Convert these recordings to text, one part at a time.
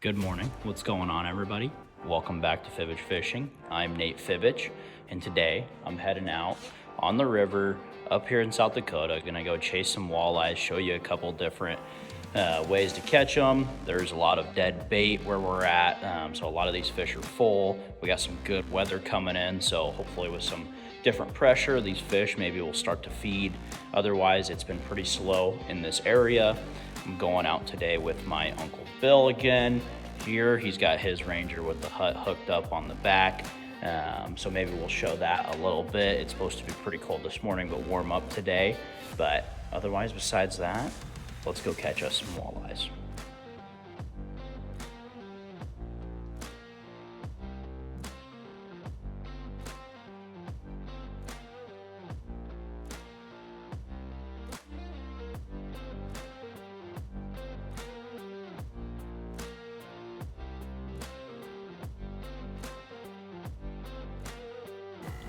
Good morning. What's going on, everybody? Welcome back to Fibbage Fishing. I'm Nate Fibbage, and today I'm heading out on the river up here in South Dakota. Gonna go chase some walleyes, show you a couple different ways to catch them. There's a lot of dead bait where we're at, so a lot of these fish are full. We got some good weather coming in, so hopefully with some different pressure, these fish maybe will start to feed. Otherwise, it's been pretty slow in this area. I'm going out today with my Uncle Bill again. Here, he's got his Ranger with the hut hooked up on the back. So maybe we'll show that a little bit. It's supposed to be pretty cold this morning, but warm up today. But otherwise, besides that, let's go catch us some walleyes.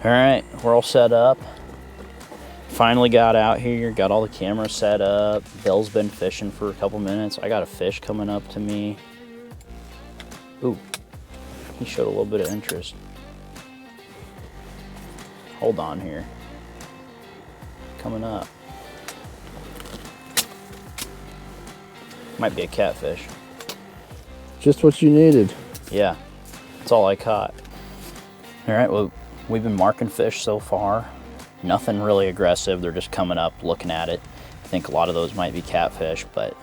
All right, we're all set up. Finally got out here, got all the cameras set up. Bill's been fishing for a couple minutes. I got a fish coming up to me. Ooh, he showed a little bit of interest. Hold on here. Coming up. Might be a catfish. Just what you needed. Yeah, that's all I caught. All right, well, we've been marking fish so far. Nothing really aggressive. They're just coming up, looking at it. I think a lot of those might be catfish, but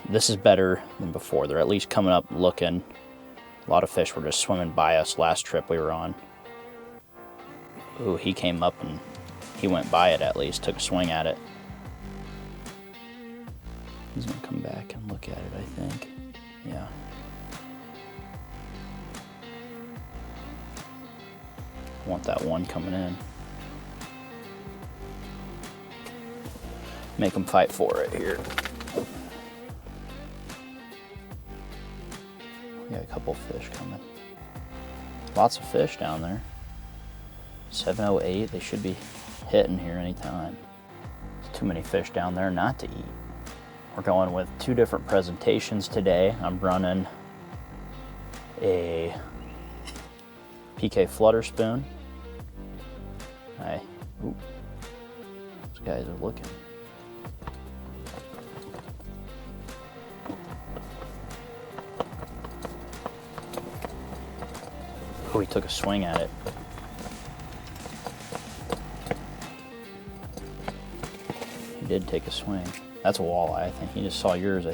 this is better than before. They're at least coming up, looking. A lot of fish were just swimming by us last trip we were on. Ooh, he came up and he went by it at least, took a swing at it. He's gonna come back and look at it, I think. Yeah. Want that one coming in. Make them fight for it here. We got a couple fish coming. Lots of fish down there. 7:08, they should be hitting here anytime. There's too many fish down there not to eat. We're going with two different presentations today. I'm running a PK flutter spoon. Ooh, those guys are looking. Oh, he took a swing at it. He did take a swing. That's a walleye, I think. He just saw yours.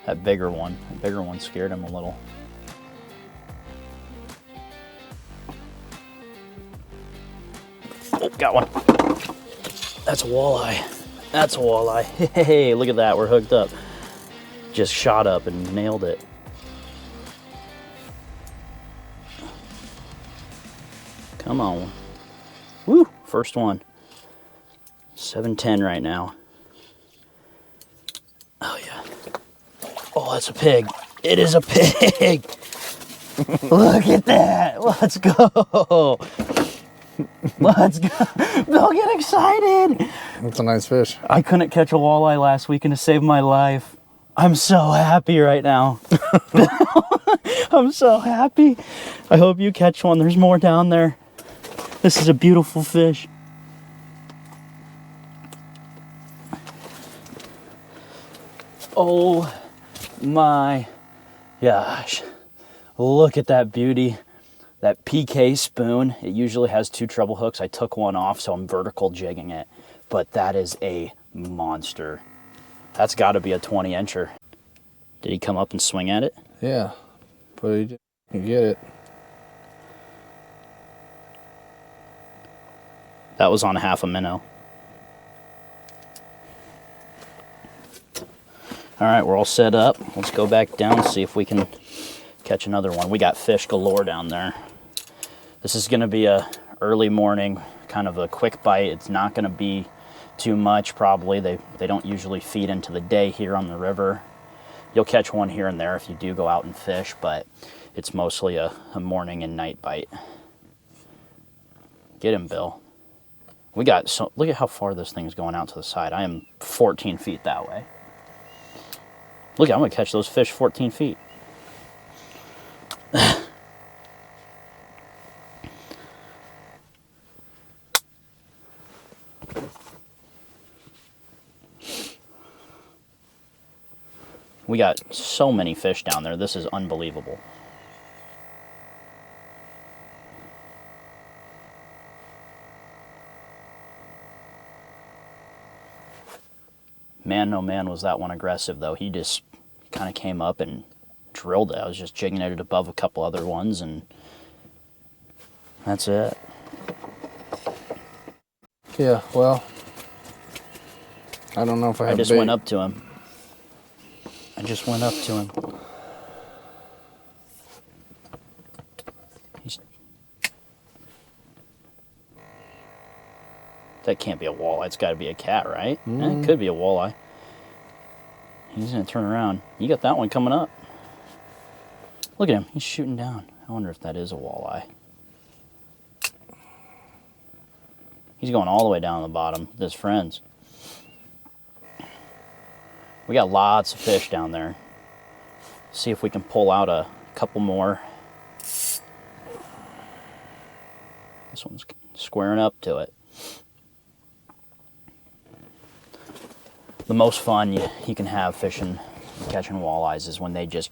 That bigger one. That bigger one scared him a little. Oh, got one. That's a walleye. That's a walleye. Hey, look at that. We're hooked up. Just shot up and nailed it. Come on. Woo, first one. 7:10 right now. Oh, yeah. Oh, that's a pig. It is a pig. Look at that. Let's go. Let's go. Don't get excited. That's a nice fish. I couldn't catch a walleye last week and it saved my life. I'm so happy right now. I'm so happy. I hope you catch one. There's more down there. This is a beautiful fish. Oh my gosh. Look at that beauty. That PK spoon, it usually has two treble hooks. I took one off, so I'm vertical jigging it. But that is a monster. That's got to be a 20-incher. Did he come up and swing at it? Yeah, but he didn't get it. That was on half a minnow. All right, we're all set up. Let's go back down, see if we can catch another one. We got fish galore down there. This is gonna be a early morning, kind of a quick bite. It's not gonna be too much, probably. They don't usually feed into the day here on the river. You'll catch one here and there if you do go out and fish, but it's mostly a morning and night bite. Get him, Bill. We got, so look at how far this thing is going out to the side. I am 14 feet that way. Look, I'm gonna catch those fish 14 feet. We got so many fish down there. This is unbelievable. Man, no man, was that one aggressive, though. He just kind of came up and drilled it. I was just jigging it above a couple other ones, and that's it. Yeah, well, I don't know if I have I just bait. went up to him. I just went up to him. That can't be a walleye. It's got to be a cat, right? It could be a walleye. He's going to turn around. You got that one coming up. Look at him. He's shooting down. I wonder if that is a walleye. He's going all the way down to the bottom with his friends. We got lots of fish down there. See if we can pull out a couple more. This one's squaring up to it. The most fun you can have fishing, catching walleyes is when they get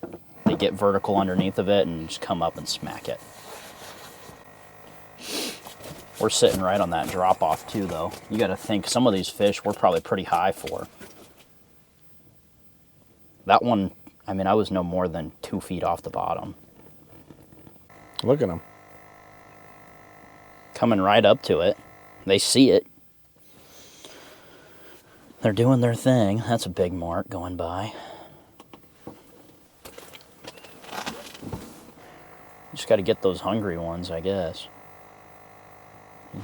vertical underneath of it and just come up and smack it. We're sitting right on that drop off too, though. You got to think some of these fish we're probably pretty high for. That one, I mean, I was no more than 2 feet off the bottom. Look at them. Coming right up to it. They see it. They're doing their thing. That's a big mark going by. Just got to get those hungry ones, I guess. You're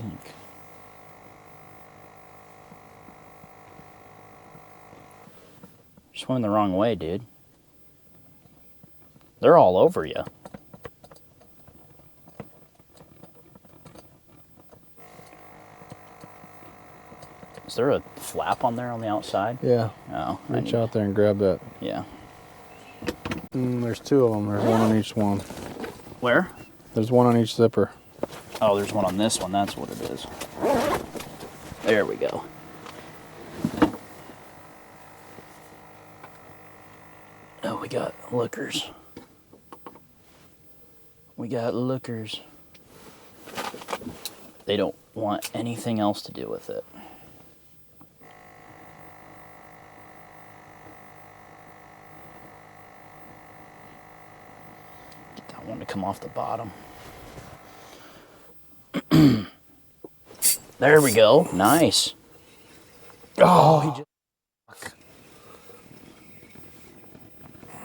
swimming the wrong way, dude. They're all over you. Is there a flap on there on the outside? Yeah. Oh, Reach out there and grab that. Yeah. There's two of them. There's one on each one. Where? There's one on each zipper. Oh, there's one on this one. That's what it is. There we go. Oh, we got lookers. We got lookers. They don't want anything else to do with it. Get that one to come off the bottom. There we go. Nice. Oh, he just...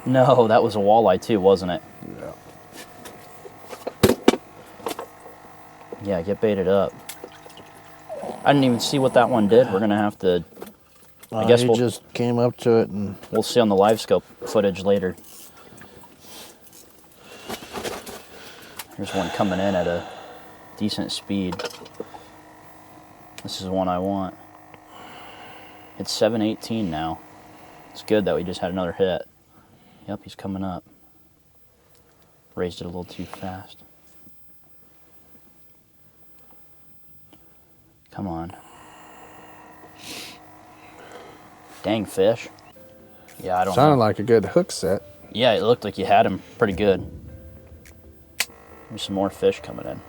No, that was a walleye too, wasn't it? Yeah. Yeah, get baited up. I didn't even see what that one did. We're gonna have to. I guess he we'll just came up to it and we'll see on the live scope footage later. There's one coming in at a decent speed. This is the one I want. It's 7:18 now. It's good that we just had another hit. Yep, he's coming up. Raised it a little too fast. Come on. Dang fish. Yeah, I don't sounded know. like a good hook set. Yeah, it looked like you had him pretty good. There's some more fish coming in.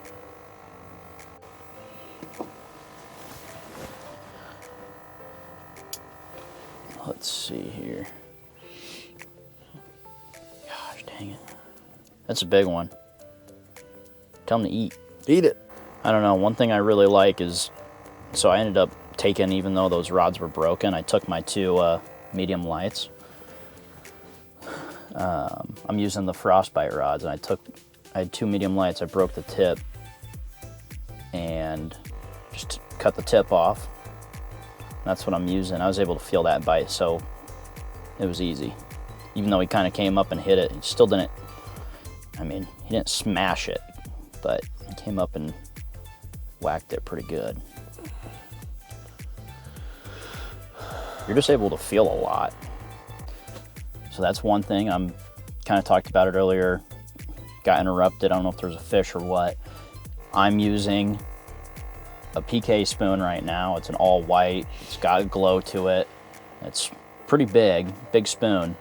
Let's see here. Gosh, dang it. That's a big one. Tell him to eat. Eat it. I don't know, one thing I really like is, so I ended up taking, even though those rods were broken, I took my two medium lights. I'm using the frostbite rods, and I had two medium lights. I broke the tip and just cut the tip off. That's what I'm using. I was able to feel that bite, so it was easy. Even though he kind of came up and hit it, he still didn't, I mean, he didn't smash it, but he came up and whacked it pretty good. You're just able to feel a lot. So that's one thing. I'm kind of talked about it earlier, got interrupted. I don't know if there's a fish or what. I'm using a PK spoon right now. It's an all white. It's got a glow to it. It's pretty big spoon.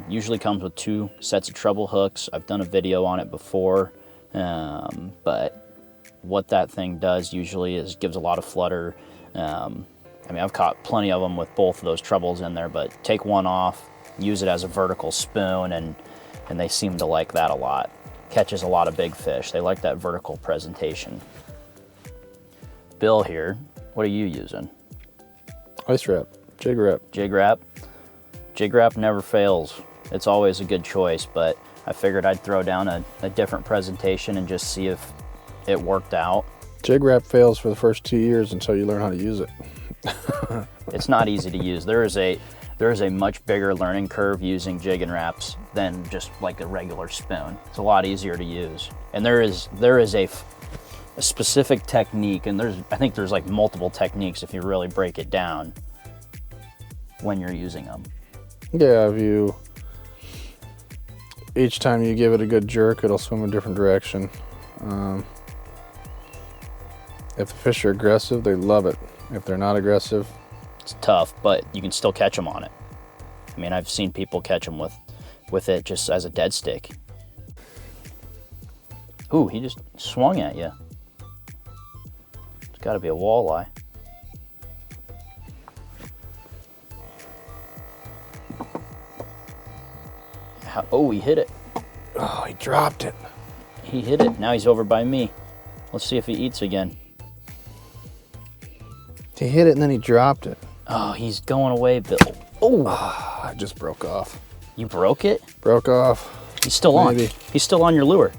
Usually comes with 2 sets of treble hooks. I've done a video on it before, but what that thing does usually is gives a lot of flutter. I mean, I've caught plenty of them with both of those trebles in there, but take one off, use it as a vertical spoon, and they seem to like that a lot. Catches a lot of big fish. They like that vertical presentation. Bill here, what are you using? Ice wrap, jig wrap. Jig wrap. Jig wrap never fails. It's always a good choice, but I figured I'd throw down a different presentation and just see if it worked out. Jig wrap fails for the first 2 years until you learn how to use it. It's not easy to use. There is a much bigger learning curve using jig and wraps than just like a regular spoon. It's a lot easier to use. And there is a specific technique, and I think there's like multiple techniques if you really break it down when you're using them. Yeah, each time you give it a good jerk, it'll swim a different direction. If the fish are aggressive, they love it. If they're not aggressive, it's tough, but you can still catch them on it. I mean, I've seen people catch them with it just as a dead stick. Ooh, he just swung at you. It's got to be a walleye. Oh, he hit it. oh, he dropped it. He hit it. Now he's over by me. Let's see if he eats again. He hit it and then he dropped it. Oh, he's going away, Bill. Oh, I just broke off. you broke it? Broke off. He's still on. Maybe. He's still on your lure.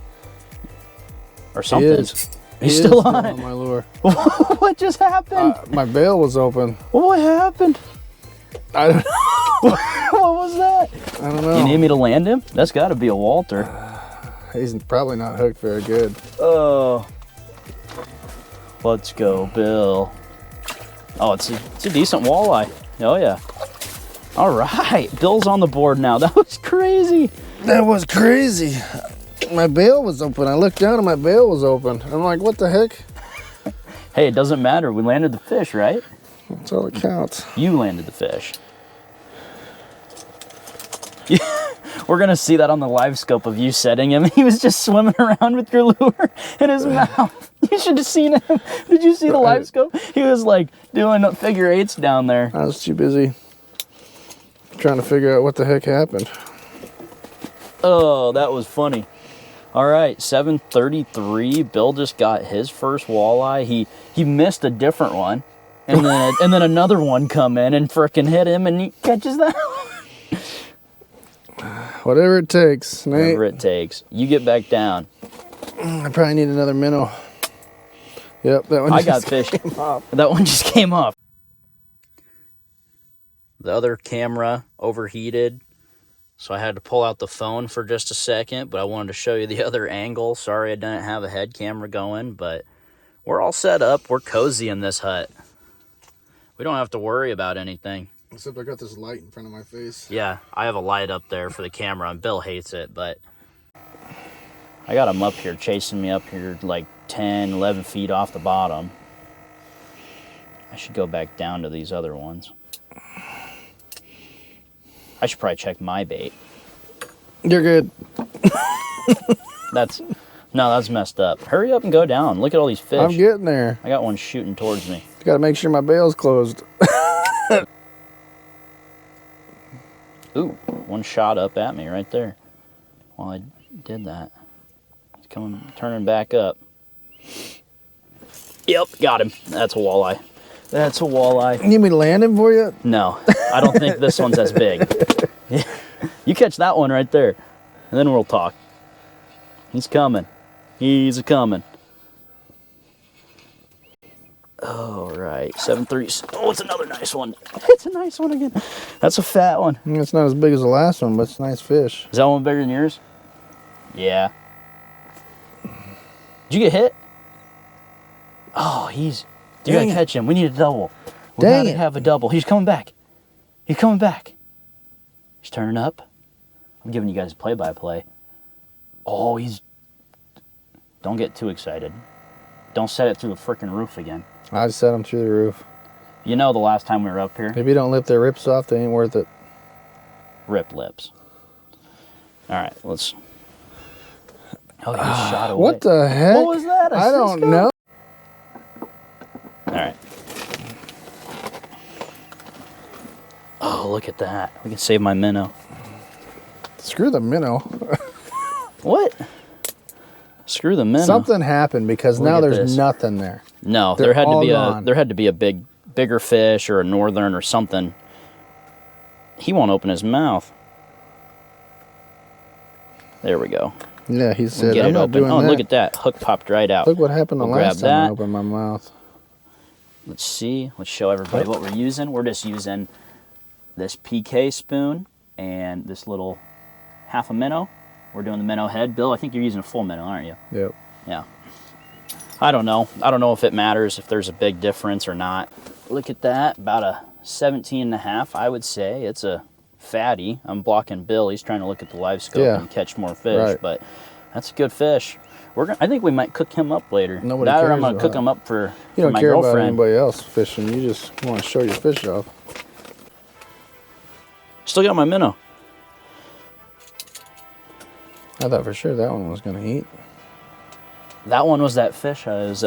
Or something. He is. He's He still is on it. my lure. What just happened? My bail was open. What happened? I don't, What was that? I don't know. You need me to land him? That's got to be a Walter. He's probably not hooked very good. Oh. Let's go, Bill. Oh, it's a decent walleye. Oh, yeah. All right. Bill's on the board now. That was crazy. That was crazy. My bail was open. I looked down and my bail was open. I'm like, what the heck? Hey, it doesn't matter. We landed the fish, right? That's all that counts. You landed the fish. We're going to see that on the live scope of you setting him. He was just swimming around with your lure in his mouth. You should have seen him. Did you see the live scope? He was like doing figure eights down there. I was too busy trying to figure out what the heck happened. Oh, that was funny. All right, 7:33. Bill just got his first walleye. He missed a different one, and then another one come in and frickin' hit him, and he catches that. Whatever it takes, Nate. Whatever it takes. You get back down. I probably need another minnow. Yep, that one. I got fish. That one just came off. The other camera overheated, so I had to pull out the phone for just a second, but I wanted to show you the other angle. Sorry I didn't have a head camera going, but we're all set up. We're cozy in this hut. We don't have to worry about anything. Except I got this light in front of my face. Yeah, I have a light up there for the camera, and Bill hates it, but I got him up here, chasing me up here like 10, 11 feet off the bottom. I should go back down to these other ones. I should probably check my bait. You're good. That's messed up. Hurry up and go down. Look at all these fish. I'm getting there. I got one shooting towards me. Got to make sure my bail's closed. Ooh, one shot up at me right there while I did that. He's turning back up. Yep, got him. That's a walleye. That's a walleye. You need me to land him for you? No, I don't think this one's as big. You catch that one right there, and then we'll talk. He's coming. He's a-coming. All right, 7.3. Oh, it's another nice one. It's a nice one again. That's a fat one. It's not as big as the last one, but it's a nice fish. Is that one bigger than yours? Yeah. Did you get hit? Oh, you gotta catch him. We need a double. We gotta have a double. He's coming back. He's coming back. He's turning up. I'm giving you guys play-by-play. Oh, he's... Don't get too excited. Don't set it through the freaking roof again. I set them through the roof. You know the last time we were up here? If you don't lip their rips off, they ain't worth it. Rip lips. All right, let's... Oh, he just shot away. What the heck? What was that? I don't know. All right. Oh, look at that. We can save my minnow. Screw the minnow. What? Screw the minnow. Something happened because now there's nothing there. No, there had to be a bigger fish or a northern or something. He won't open his mouth. There we go. Yeah, he said, Get I'm it not open. doing Oh, that. look at that. Hook popped right out. Look what happened the We'll last grab time I that. opened my mouth. Let's see. Let's show everybody what we're using. We're just using this PK spoon and this little half a minnow. We're doing the minnow head. Bill, I think you're using a full minnow, aren't you? Yep. Yeah. I don't know. I don't know if it matters, if there's a big difference or not. Look at that. About a 17.5, I would say. It's a fatty. I'm blocking Bill. He's trying to look at the live scope and catch more fish, right. But that's a good fish. I think we might cook him up later. Nobody that cares or I'm going to about cook him up for You don't my care girlfriend. about anybody else fishing. You just want to show your fish off. Still got my minnow. I thought for sure that one was going to eat. That one was that fish I was,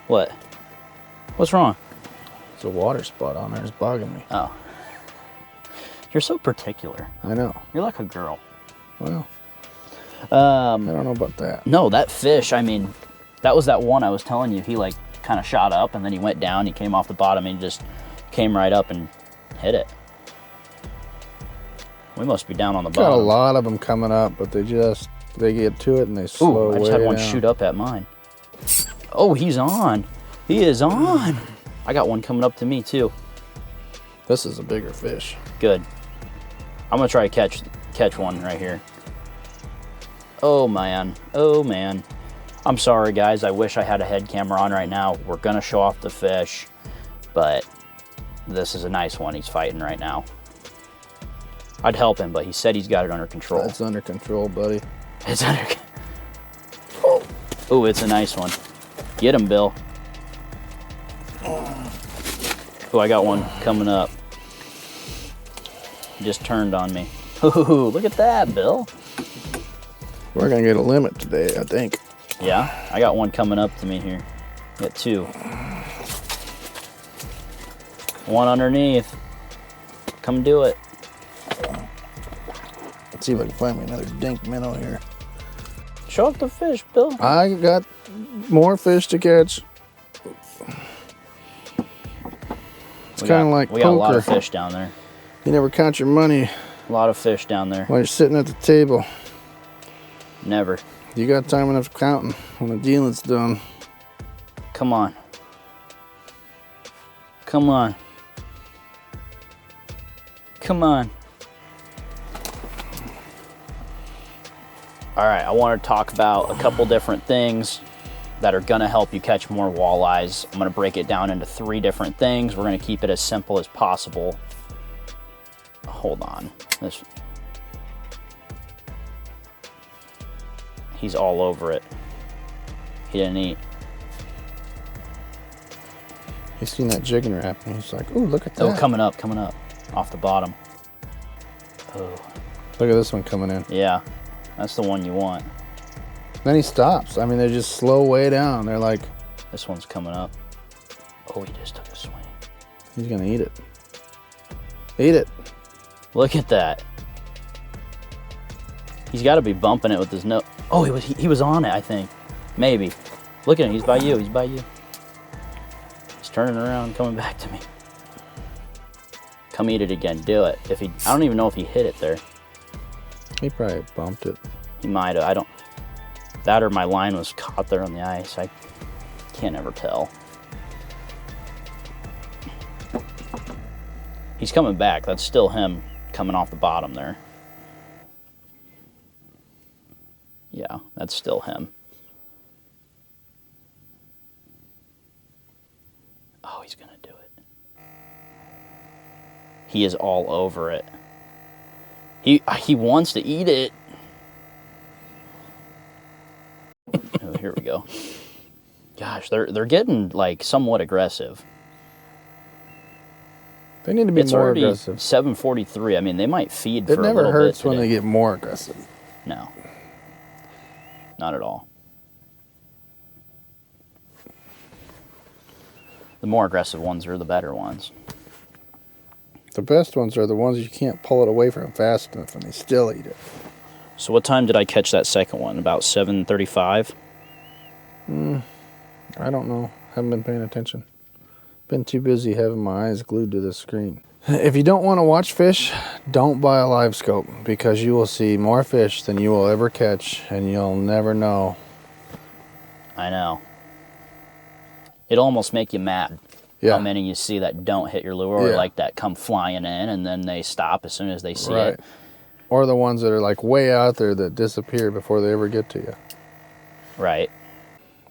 what? What's wrong? It's a water spot on there. It's bugging me. Oh. You're so particular. I know. You're like a girl. Well, I don't know about that. No, that fish, I mean, that was that one I was telling you. He like kind of shot up and then he went down. He came off the bottom and he just came right up and hit it. We must be down on the bottom. Got a lot of them coming up, but they get to it and they slow way I just had one down. shoot up at mine. Oh, he's on. He is on. I got one coming up to me too. This is a bigger fish. Good. I'm gonna try to catch one right here. Oh man, oh man. I'm sorry guys, I wish I had a head camera on right now. We're gonna show off the fish, but this is a nice one he's fighting right now. I'd help him, but he said he's got it under control. It's under control, buddy. It's under Oh, it's a nice one. Get him, Bill. Oh, I got one coming up. Just turned on me. Ooh, look at that, Bill. We're going to get a limit today, I think. Yeah, I got one coming up to me here. Got two. One underneath. Come do it. Let's see if I can find me another dink minnow here. Show off the fish, Bill. I got more fish to catch. It's kind of like poker. We got a lot of fish down there. You never count your money A lot of fish down there. while you're sitting at the table. Never. You got time enough counting when the dealing's done. Come on. Come on. Come on. All right, I want to talk about a couple different things that are going to help you catch more walleyes. I'm going to break it down into 3 different things. We're going to keep it as simple as possible. Hold on. He's all over it. He didn't eat. He's seen that jigging wrap and he's like, "Ooh, look at that." Oh, coming up off the bottom. Oh, Look at this one coming in. yeah, that's the one you want. Then he stops. I mean, they just slow way down. They're like, This one's coming up. Oh, he just took a swing. he's gonna eat it. Eat it. Look at that. He's got to be bumping it with his nose. Oh, he was on it, I think. Maybe. Look at him. He's by you. He's by you. He's turning around, coming back to me. Come eat it again. Do it. I don't even know if he hit it there. He probably bumped it. He might have. That or my line was caught there on the ice. I can't ever tell. He's coming back. That's still him coming off the bottom there. Yeah, that's still him. Oh, he's gonna do it. He is all over it. He wants to eat it. Oh, here we go. Gosh, they're getting like somewhat aggressive. They need to be more already aggressive. 7:43. I mean, they might feed for It a little bit. It never hurts when today. they get more aggressive. No, not at all. The more aggressive ones are the better ones. The best ones are the ones you can't pull it away from fast enough and they still eat it. So what time did I catch that second one? About 7:35? I don't know. Haven't been paying attention. Been too busy having my eyes glued to the screen. If you don't want to watch fish, don't buy a live scope, because you will see more fish than you will ever catch and you'll never know. I know. It'll almost make you mad. Yeah. How many you see that don't hit your lure, or like that come flying in and then they stop as soon as they see it. Or the ones that are like way out there that disappear before they ever get to you. Right.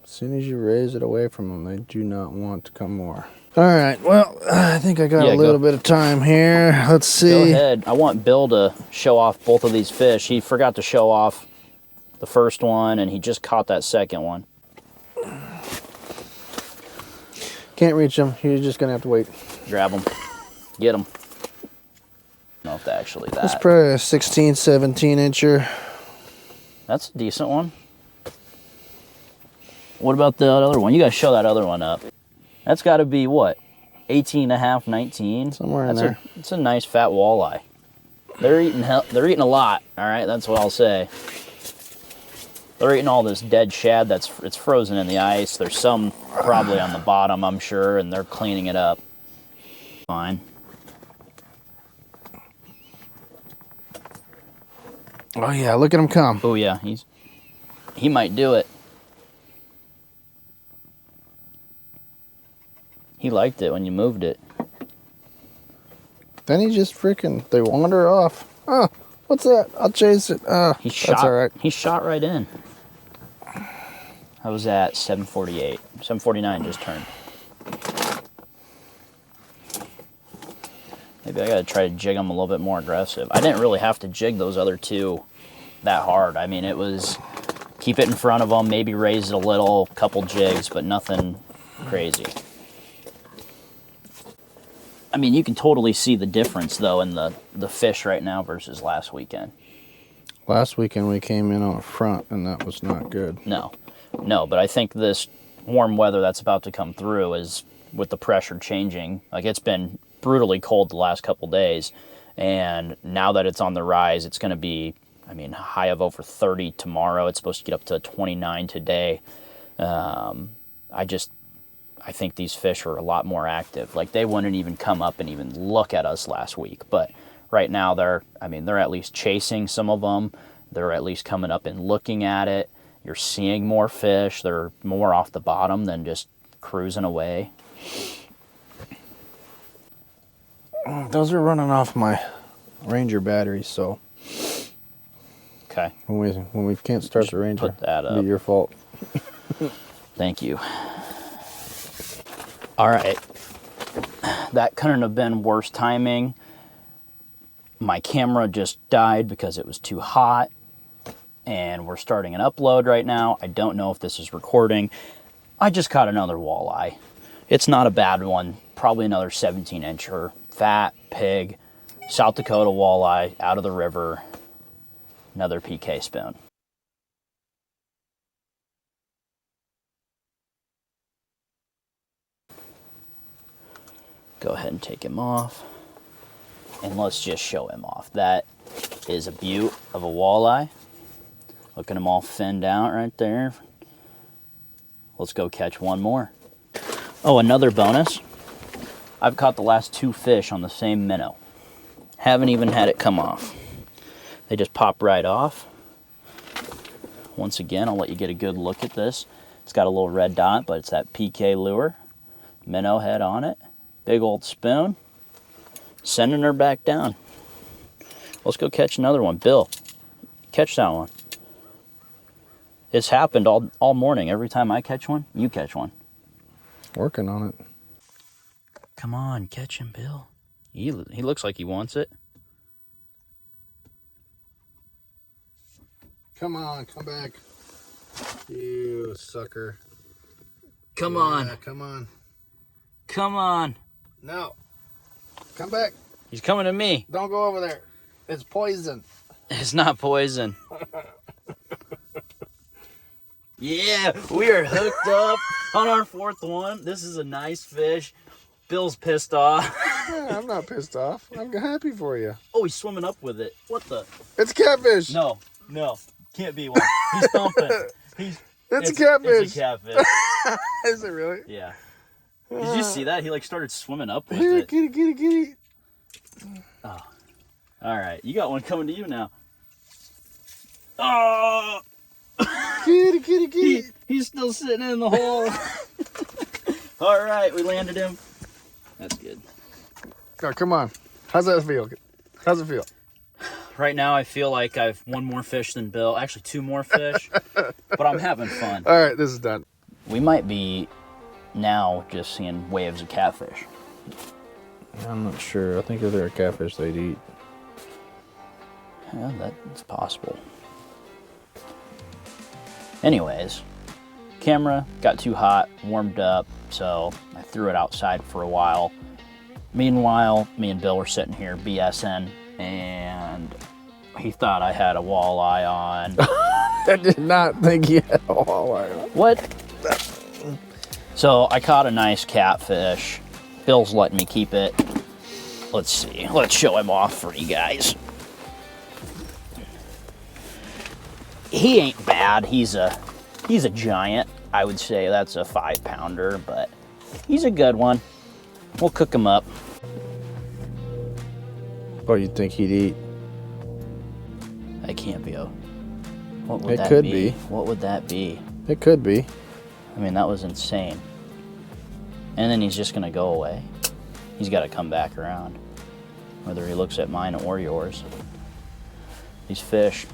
As soon as you raise it away from them, they do not want to come more. All right, well, I think I got a little bit of time here. Let's see. Go ahead. I want Bill to show off both of these fish. He forgot to show off the first one, and he just caught that second one. Can't reach them. You're just going to have to wait. Grab them. Get them. I don't know if that's actually that. It's probably a 16, 17 incher. That's a decent one. What about the other one? You got to show that other one up. That's got to be, what, 18 and a half, 19? Somewhere in there. It's a nice fat walleye. They're eating a lot, all right? That's what I'll say. They're eating all this dead shad it's frozen in the ice. There's some probably on the bottom, I'm sure, and they're cleaning it up. Fine. Oh, yeah, look at him come. Oh, yeah, he might do it. He liked it when you moved it. Then he just they wander off. Oh, what's that? I'll chase it. That's all right. He shot right in. I was at 7:48. 7:49 just turned. Maybe I gotta try to jig them a little bit more aggressive. I didn't really have to jig those other two that hard. I mean, it was keep it in front of them, maybe raise it a little, couple jigs, but nothing crazy. I mean, you can totally see the difference, though, in the fish right now versus last weekend. Last weekend we came in on a front, and that was not good. No, but I think this warm weather that's about to come through is, with the pressure changing, like it's been brutally cold the last couple days, and now that it's on the rise, it's going to be, I mean, high of over 30 tomorrow. It's supposed to get up to 29 today. I think these fish are a lot more active. Like, they wouldn't even come up and even look at us last week. But right now they're at least chasing some of them. They're at least coming up and looking at it. You're seeing more fish. They're more off the bottom than just cruising away. Those are running off my Ranger batteries, so. Okay. When we can't start Just the Ranger, put that up. it'll be your fault. Thank you. All right. That couldn't have been worse timing. My camera just died because it was too hot, and we're starting an upload right now. I don't know if this is recording. I just caught another walleye. It's not a bad one. Probably another 17-incher, fat pig, South Dakota walleye out of the river. Another PK spoon. Go ahead and take him off. And let's just show him off. That is a beaut of a walleye. Look at him all finned out right there. Let's go catch one more. Oh, another bonus. I've caught the last two fish on the same minnow. Haven't even had it come off. They just pop right off. Once again, I'll let you get a good look at this. It's got a little red dot, but it's that PK lure. Minnow head on it. Big old spoon. Sending her back down. Let's go catch another one. Bill, catch that one. It's happened all morning. Every time I catch one, you catch one. Working on it. Come on, catch him, Bill. He looks like he wants it. Come on, come back. You sucker. Come Yeah, on. come on. Come on. No. Come back. He's coming to me. Don't go over there. It's poison. It's not poison. Yeah, we are hooked up on our fourth one. This is a nice fish. Bill's pissed off. Yeah, I'm not pissed off. I'm happy for you. Oh, he's swimming up with it. What the? It's catfish. No, can't be one. He's thumping. It's a catfish. It's a catfish. Is it really? Yeah. Did you see that? He like started swimming up with Here, it. get it. Oh. All right, you got one coming to you now. Oh! Get it. He's still sitting in the hole. All right, we landed him. That's good. Oh, come on. How's that feel? How's it feel? Right now, I feel like I've one more fish than Bill. Actually, two more fish. But I'm having fun. All right, this is done. We might be now just seeing waves of catfish. I'm not sure. I think if they're a catfish, they'd eat. Yeah, that's possible. Anyways, camera got too hot, warmed up, so I threw it outside for a while. Meanwhile, me and Bill were sitting here BSing, and he thought I had a walleye on. I did not think you had a walleye on. What? So I caught a nice catfish. Bill's letting me keep it. Let's see. Let's show him off for you guys. He ain't bad. He's a giant. I would say that's a 5-pounder, but he's a good one. We'll cook him up. Oh, you'd think he'd eat? That can't be a. What would It that could be? be. What would that be? It could be. I mean, that was insane. And then he's just gonna go away. He's got to come back around, whether he looks at mine or yours. These fish,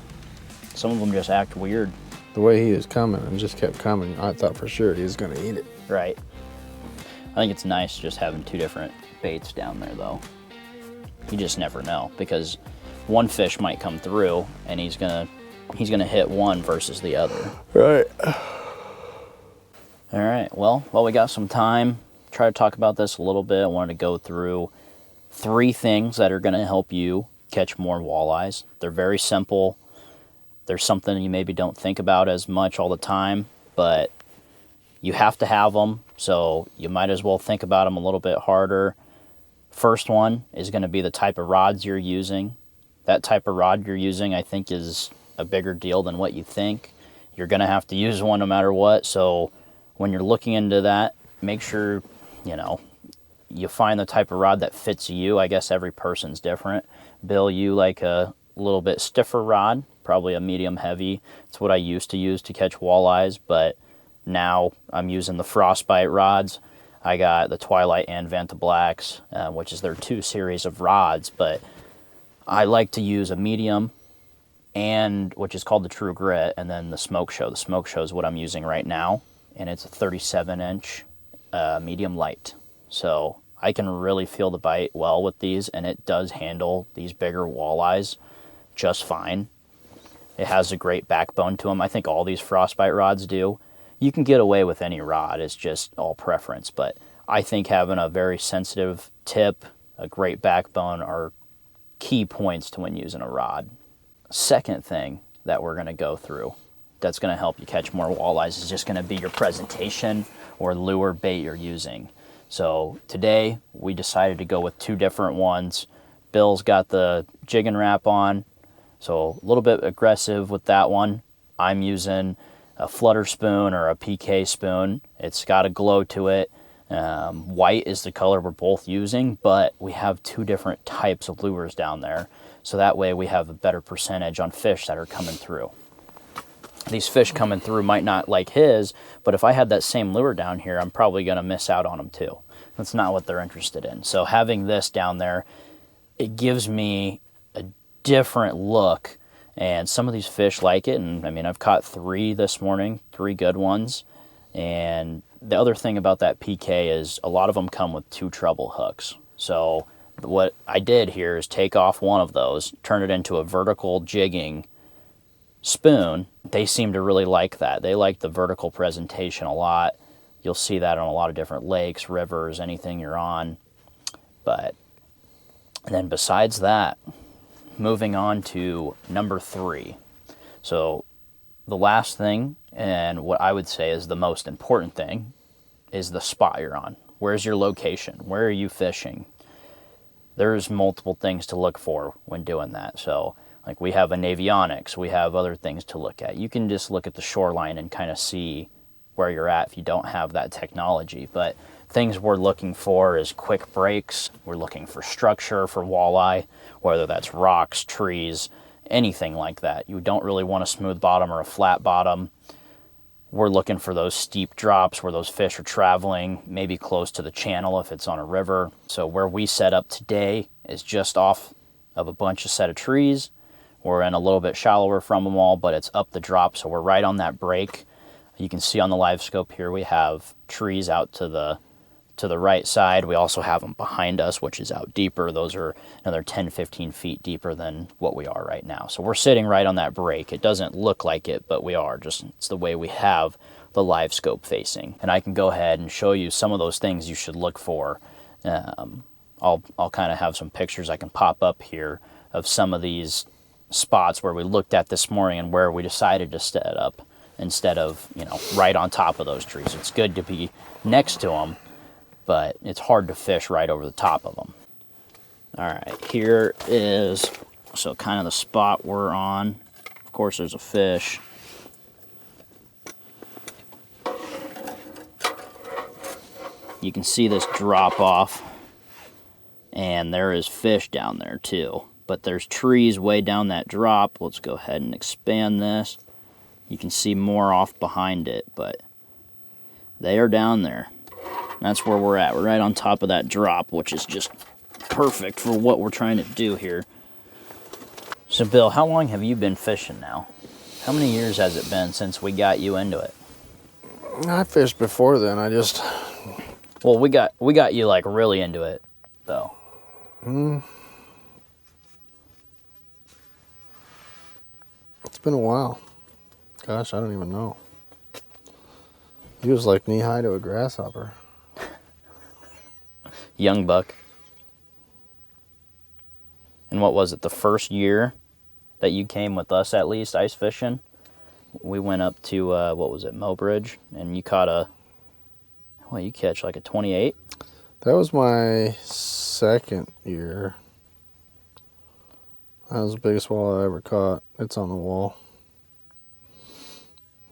some of them just act weird. The way he was coming and just kept coming, I thought for sure he was going to eat it. Right. I think it's nice just having two different baits down there, though. You just never know, because one fish might come through and he's gonna hit one versus the other. Right. All right. Well, while we got some time, try to talk about this a little bit. I wanted to go through 3 things that are going to help you catch more walleyes. They're very simple. There's something you maybe don't think about as much all the time, but you have to have them, so you might as well think about them a little bit harder. First one is going to be the type of rods you're using. That type of rod you're using, I think, is a bigger deal than what you think. You're going to have to use one no matter what, so when you're looking into that, make sure, you find the type of rod that fits you. I guess every person's different. Bill, you like a little bit stiffer rod, probably a medium heavy. It's what I used to use to catch walleyes, but now I'm using the Frostbite rods. I got the Twilight and Vanta Blacks, which is their 2 series of rods, but I like to use a medium, and which is called the True Grit, and then the Smoke Show. The Smoke Show is what I'm using right now, and it's a 37-inch medium light. So I can really feel the bite well with these, and it does handle these bigger walleyes just fine. It has a great backbone to them. I think all these Frostbite rods do. You can get away with any rod. It's just all preference. But I think having a very sensitive tip, a great backbone are key points to when using a rod. Second thing that we're going to go through that's going to help you catch more walleyes is just going to be your presentation or lure bait you're using. So today we decided to go with 2 different ones. Bill's got the jig and wrap on, so a little bit aggressive with that one. I'm using a flutter spoon or a PK spoon. It's got a glow to it. White is the color we're both using, but we have 2 different types of lures down there. So that way we have a better percentage on fish that are coming through. These fish coming through might not like his, but if I had that same lure down here, I'm probably going to miss out on them too. That's not what they're interested in. So having this down there, it gives me a different look, and some of these fish like it. And I mean, I've caught 3 this morning, 3 good ones. And the other thing about that PK is a lot of them come with 2 treble hooks. So what I did here is take off one of those, turn it into a vertical jigging spoon, they seem to really like that. They like the vertical presentation a lot. You'll see that on a lot of different lakes, rivers, anything you're on. But then besides that, moving on to number 3. So the last thing, and what I would say is the most important thing, is the spot you're on. Where's your location? Where are you fishing? There's multiple things to look for when doing that. So like we have a navionics, we have other things to look at. You can just look at the shoreline and kind of see where you're at if you don't have that technology. But things we're looking for is quick breaks. We're looking for structure for walleye, whether that's rocks, trees, anything like that. You don't really want a smooth bottom or a flat bottom. We're looking for those steep drops where those fish are traveling, maybe close to the channel if it's on a river. So where we set up today is just off of a set of trees. We're in a little bit shallower from them all, but it's up the drop, so we're right on that break. You can see on the live scope here we have trees out to the right side. We also have them behind us, which is out deeper. Those are another 10, 15 feet deeper than what we are right now. So we're sitting right on that break. It doesn't look like it, but we are. Just it's the way we have the live scope facing. And I can go ahead and show you some of those things you should look for. I'll kind of have some pictures I can pop up here of some of these spots where we looked at this morning and where we decided to set up instead of, right on top of those trees. It's good to be next to them, but it's hard to fish right over the top of them. All right, here is, so kind of the spot we're on. Of course, there's a fish. You can see this drop off, and there is fish down there too. But there's trees way down that drop. Let's go ahead and expand this. You can see more off behind it, but they are down there. That's where we're at. We're right on top of that drop, which is just perfect for what we're trying to do here. So, Bill, how long have you been fishing now? How many years has it been since we got you into it? I fished before then. Well, we got you like really into it, though. It's been a while. Gosh, I don't even know. He was like knee-high to a grasshopper. Young buck. And what was it, the first year that you came with us at least ice fishing? We went up to, Mobridge, and you caught you catch like a 28? That was my second year. That was the biggest walleye I ever caught. It's on the wall.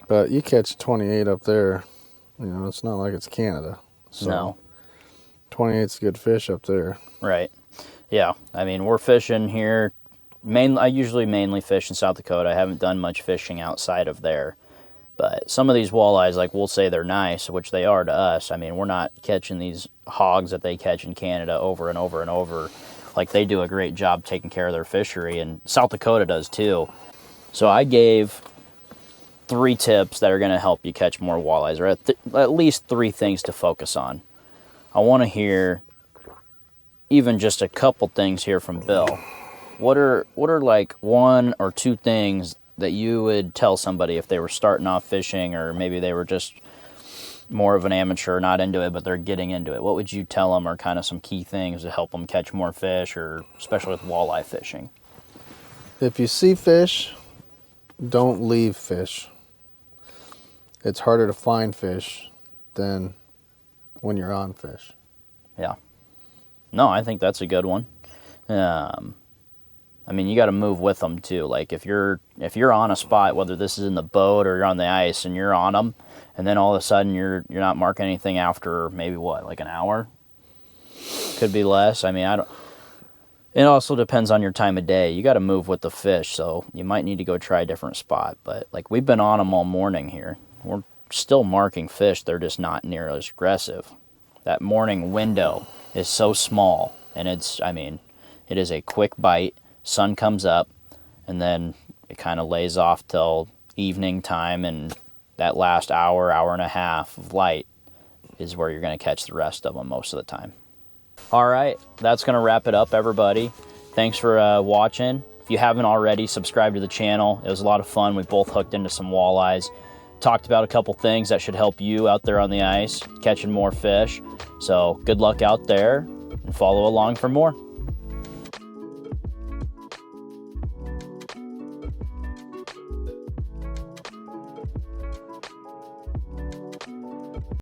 But you catch 28 up there, it's not like it's Canada. So No. 28's a good fish up there. Right. Yeah. I mean, we're fishing here. I usually mainly fish in South Dakota. I haven't done much fishing outside of there. But some of these walleyes, like we'll say they're nice, which they are to us. I mean, we're not catching these hogs that they catch in Canada over and over and over. Like, they do a great job taking care of their fishery, and South Dakota does too. So I gave 3 tips that are going to help you catch more walleyes, or at least 3 things to focus on. I want to hear even just a couple things here from Bill. What are like 1 or 2 things that you would tell somebody if they were starting off fishing, or maybe they were just more of an amateur, not into it, but they're getting into it? What would you tell them are kind of some key things to help them catch more fish, or especially with walleye fishing? If you see fish, don't leave fish. It's harder to find fish than when you're on fish. Yeah. No, I think that's a good one. I mean, you got to move with them too. Like if you're on a spot, whether this is in the boat or you're on the ice and you're on them, and then all of a sudden you're not marking anything after maybe like an hour, could be less. I mean, it also depends on your time of day. You got to move with the fish, so you might need to go try a different spot. But like, we've been on them all morning here. We're still marking fish. They're just not near as aggressive. That morning window is so small, and it is a quick bite. Sun comes up, and then it kind of lays off till evening time, and that last hour and a half of light is where you're going to catch the rest of them most of the time. All right, that's going to wrap it up, everybody. Thanks for watching. If you haven't already, subscribe to the channel. It was a lot of fun. We both hooked into some walleyes, talked about a couple things that should help you out there on the ice, catching more fish. So good luck out there and follow along for more.